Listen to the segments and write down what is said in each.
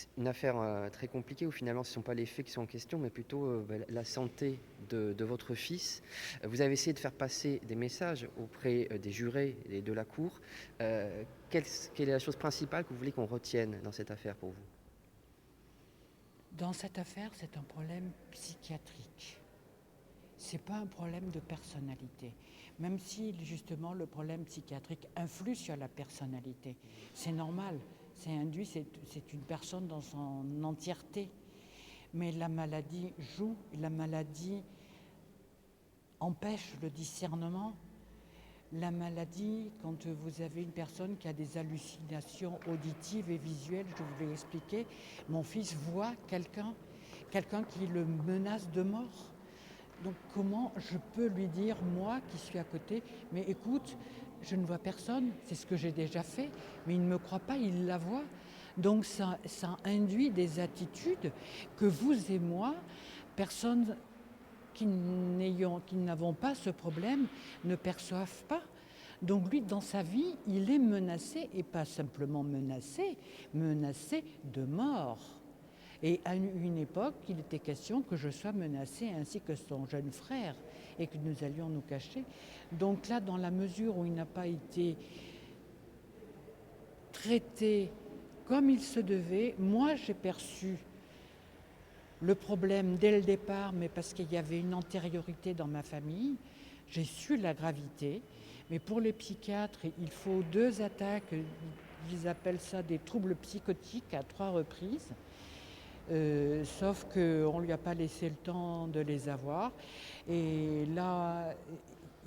C'est une affaire très compliquée où finalement ce ne sont pas les faits qui sont en question, mais plutôt la santé de votre fils. Vous avez essayé de faire passer des messages auprès des jurés et de la cour. Quelle est la chose principale que vous voulez qu'on retienne dans cette affaire pour vous? Dans cette affaire, c'est un problème psychiatrique. C'est pas un problème de personnalité. Même si justement le problème psychiatrique influe sur la personnalité. C'est normal, c'est induit, c'est une personne dans son entièreté. Mais la maladie joue, la maladie empêche le discernement. La maladie, quand vous avez une personne qui a des hallucinations auditives et visuelles, je vous l'ai expliqué, mon fils voit quelqu'un qui le menace de mort. Donc comment je peux lui dire, moi qui suis à côté, mais écoute, je ne vois personne, c'est ce que j'ai déjà fait, mais il ne me croit pas, il la voit. Donc ça induit des attitudes que vous et moi, personne qui n'avons pas ce problème ne perçoivent pas. Donc lui, dans sa vie, il est menacé, et pas simplement menacé, menacé de mort. Et à une époque, il était question que je sois menacée ainsi que son jeune frère et que nous allions nous cacher. Donc là, dans la mesure où il n'a pas été traité comme il se devait, moi j'ai perçu le problème dès le départ, mais parce qu'il y avait une antériorité dans ma famille, j'ai su la gravité. Mais pour les psychiatres, il faut 2 attaques, ils appellent ça des troubles psychotiques à 3 reprises. Sauf qu'on ne lui a pas laissé le temps de les avoir. Et là,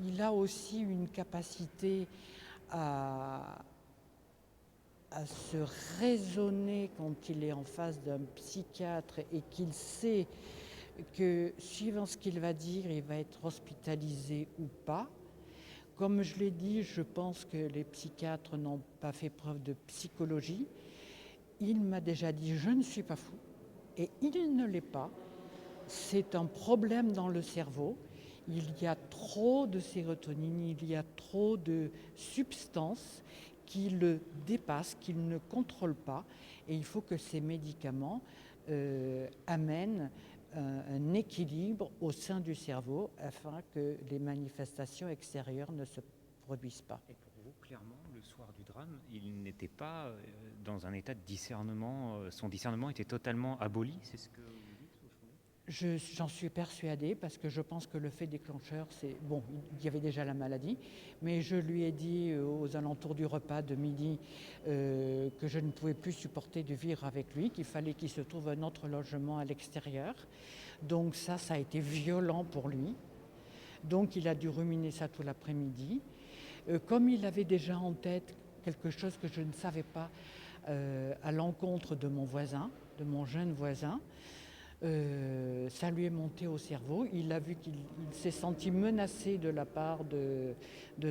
il a aussi une capacité à, à se raisonner quand il est en face d'un psychiatre et qu'il sait que suivant ce qu'il va dire, il va être hospitalisé ou pas. Comme je l'ai dit, je pense que les psychiatres n'ont pas fait preuve de psychologie. Il m'a déjà dit je ne suis pas fou et il ne l'est pas. C'est un problème dans le cerveau. Il y a trop de sérotonine, il y a trop de substances qui le dépassent, qu'il ne contrôle pas. Et il faut que ces médicaments amènent un équilibre au sein du cerveau afin que les manifestations extérieures ne se produisent pas. Et pour vous, clairement, le soir du drame, il n'était pas dans un état de discernement, son discernement était totalement aboli, c'est ce que vous dites au fond? J'en suis persuadée parce que je pense que le fait déclencheur, c'est... Bon, il y avait déjà la maladie, mais je lui ai dit aux alentours du repas de midi que je ne pouvais plus supporter de vivre avec lui, qu'il fallait qu'il se trouve un autre logement à l'extérieur. Donc ça a été violent pour lui. Donc il a dû ruminer ça tout l'après-midi. Comme il avait déjà en tête quelque chose que je ne savais pas à l'encontre de mon voisin, de mon jeune voisin, ça lui est monté au cerveau. Il a vu qu'il s'est senti menacé de la part de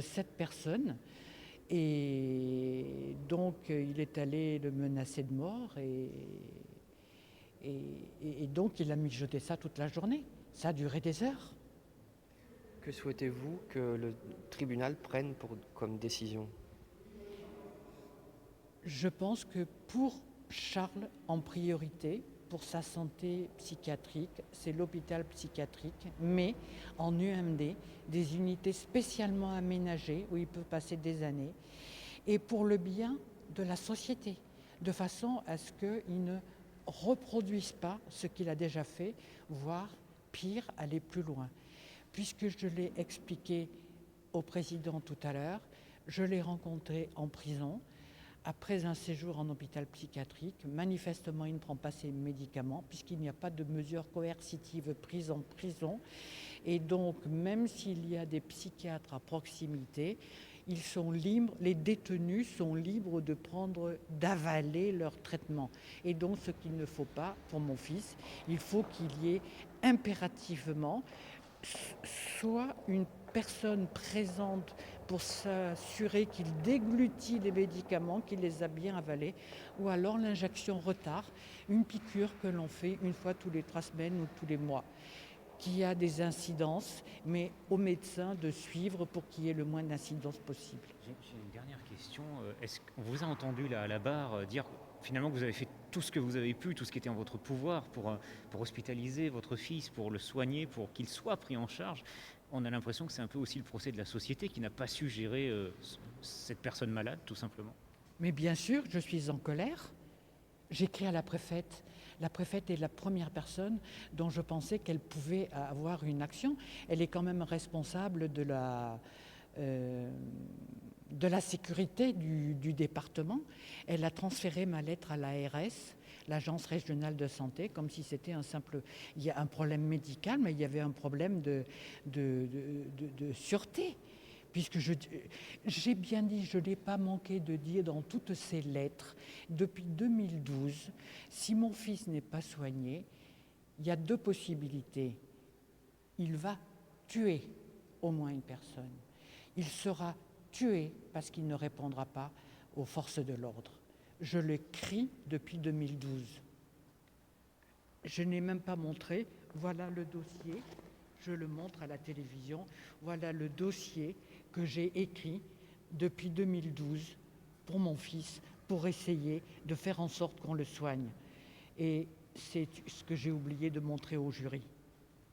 cette personne. Et donc, il est allé le menacer de mort. Et donc, il a mijoté ça toute la journée. Ça a duré des heures. Que souhaitez-vous que le tribunal prenne comme décision? Je pense que pour Charles, en priorité, pour sa santé psychiatrique, c'est l'hôpital psychiatrique, mais en UMD, des unités spécialement aménagées où il peut passer des années, et pour le bien de la société, de façon à ce qu'il ne reproduise pas ce qu'il a déjà fait, voire pire, aller plus loin. Puisque je l'ai expliqué au président tout à l'heure, je l'ai rencontré en prison, après un séjour en hôpital psychiatrique. Manifestement, il ne prend pas ses médicaments puisqu'il n'y a pas de mesures coercitives prises en prison. Et donc, même s'il y a des psychiatres à proximité, ils sont libres, les détenus sont libres de prendre, d'avaler leur traitement. Et donc, ce qu'il ne faut pas pour mon fils, il faut qu'il y ait impérativement soit une personne présente pour s'assurer qu'il déglutit les médicaments, qu'il les a bien avalés, ou alors l'injection retard, une piqûre que l'on fait une fois tous les 3 semaines ou tous les mois, qui a des incidences, mais au médecin de suivre pour qu'il y ait le moins d'incidences possible. J'ai une dernière question. Est-ce qu'on vous a entendu là à la barre dire finalement vous avez fait tout ce que vous avez pu, tout ce qui était en votre pouvoir pour hospitaliser votre fils, pour le soigner, pour qu'il soit pris en charge. On a l'impression que c'est un peu aussi le procès de la société qui n'a pas su gérer cette personne malade, tout simplement. Mais bien sûr, je suis en colère. J'écris à la préfète. La préfète est la première personne dont je pensais qu'elle pouvait avoir une action. Elle est quand même responsable de la sécurité du département. Elle a transféré ma lettre à l'ARS, l'Agence régionale de santé, comme si c'était il y a un problème médical, mais il y avait un problème de sûreté. Puisque j'ai bien dit, je n'ai pas manqué de dire dans toutes ces lettres, depuis 2012, si mon fils n'est pas soigné, il y a 2 possibilités. Il va tuer au moins une personne. Il sera tué parce qu'il ne répondra pas aux forces de l'ordre. Je le crie depuis 2012. Je n'ai même pas montré, voilà le dossier, je le montre à la télévision, voilà le dossier que j'ai écrit depuis 2012 pour mon fils, pour essayer de faire en sorte qu'on le soigne. Et c'est ce que j'ai oublié de montrer au jury.